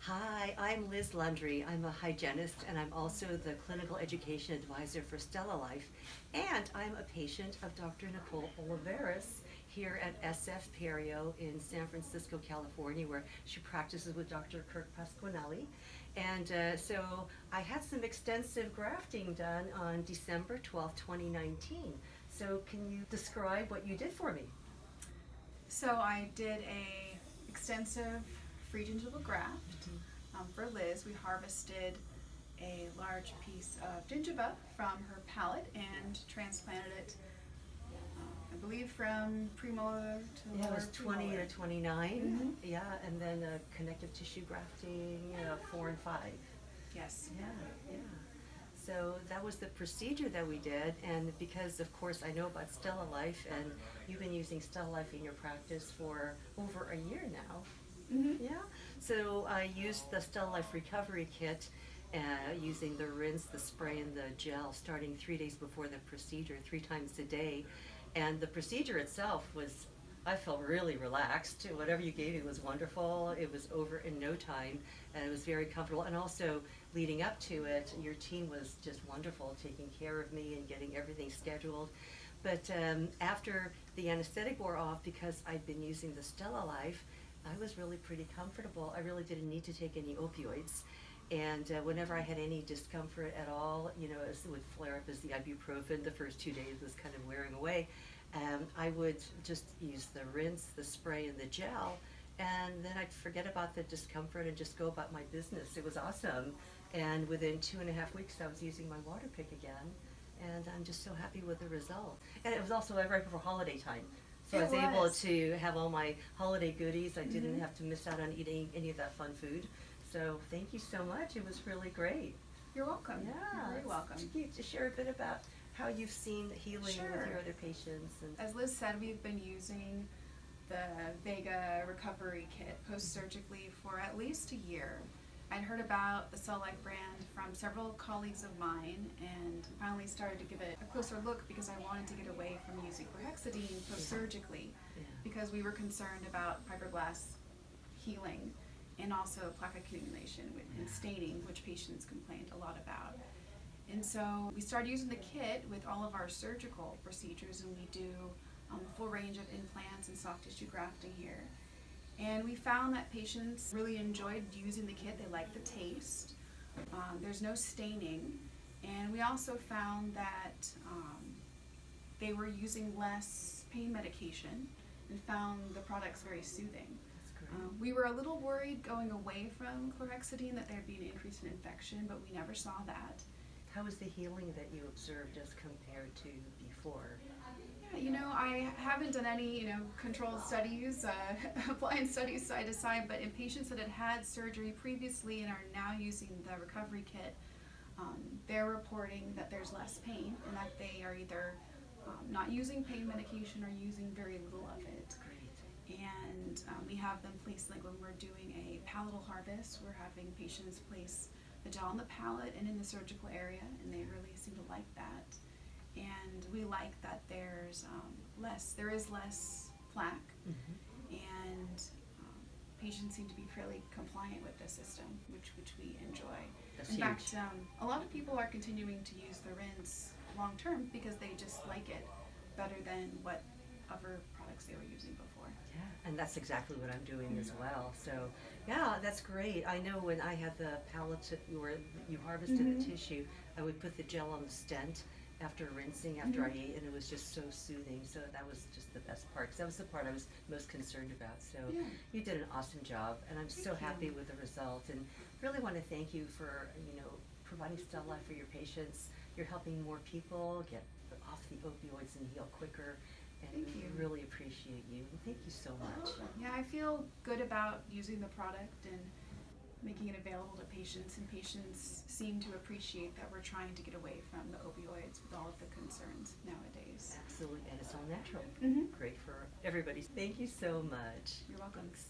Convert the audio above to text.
Hi, I'm Liz Lundry. I'm a hygienist and I'm also the clinical education advisor for StellaLife. And I'm a patient of Dr. Nicole Olivares here at SF Perio in San Francisco, California, where she practices with Dr. Kirk Pasquinelli. And so I had some extensive grafting done on December 12th, 2019. So can you describe what you did for me? So I did a extensive free gingival graft for Liz. We harvested a large piece of gingiva from her palate and transplanted it, I believe, from premolar to Yeah, it lower was 20 premolar. to 29. Mhm. Yeah, and then connective tissue grafting, 4 and 5. Yes. Yeah, yeah. So that was the procedure that we did, and because of course I know about StellaLife, and you've been using StellaLife in your practice for over a year now. hmm Yeah. So I used the StellaLife Recovery Kit, using the rinse, the spray, and the gel, starting 3 days before the procedure, 3 times a day. And the procedure itself was, I felt really relaxed. Whatever you gave me was wonderful. It was over in no time, and it was very comfortable. And also, leading up to it, your team was just wonderful, taking care of me and getting everything scheduled. But after the anesthetic wore off, because I'd been using the StellaLife, I was really pretty comfortable. I really didn't need to take any opioids. And whenever I had any discomfort at all, as it would flare up as the ibuprofen, the first 2 days was kind of wearing away, I would just use the rinse, the spray, and the gel, and then I'd forget about the discomfort and just go about my business. It was awesome. And within 2.5 weeks, I was using my water pick again, and I'm just so happy with the result. And it was also right before holiday time. So I was able to have all my holiday goodies. I didn't have to miss out on eating any of that fun food. So thank you so much. It was really great. You're welcome. Yeah. You're very welcome. Can you just share a bit about how you've seen healing with Sure. your other patients? And As Liz said, we've been using the Vega Recovery Kit post-surgically for at least a year. I'd heard about the StellaLife brand from several colleagues of mine and finally started to give it a closer look because I wanted to get away from using chlorhexidine post-surgically Yeah. because we were concerned about fibroblasts healing and also plaque accumulation and staining, which patients complained a lot about. And so we started using the kit with all of our surgical procedures, and we do a full range of implants and soft tissue grafting here. And we found that patients really enjoyed using the kit. They liked the taste. There's no staining. And we also found that they were using less pain medication and found the products very soothing. That's great. We were a little worried going away from chlorhexidine that there'd be an increase in infection, but we never saw that. How was the healing that you observed as compared to before? Yeah, I haven't done any, controlled studies, blind studies side to side, but in patients that had had surgery previously and are now using the recovery kit, they're reporting that there's less pain and that they are either not using pain medication or using very little of it. Great. And we have them place, like when we're doing a palatal harvest, we're having patients place the gel on the palate and in the surgical area, and they really seem to like that. And we like that there is less plaque, and patients seem to be fairly compliant with the system, which we enjoy. That's in huge. fact, a lot of people are continuing to use the rinse long term because they just like it better than what other products they were using before. Yeah, and that's exactly what I'm doing as well. So, yeah, that's great. I know when I had the palate where you harvested the tissue, I would put the gel on the stent after rinsing, after I ate, and it was just so soothing. So that was just the best part, because that was the part I was most concerned about. So Yeah. you did an awesome job, and I'm so Thank you. happy with the result, and really want to thank you for, providing StellaLife for your patients. You're helping more people get off the opioids and heal quicker. And Thank we you. really appreciate you. Thank you so much. Yeah, I feel good about using the product and making it available to patients, and patients seem to appreciate that we're trying to get away from the opioids with all of the concerns nowadays. Absolutely, and it's all natural. Mhm. Great for everybody. Thank you so much. You're welcome. Thanks.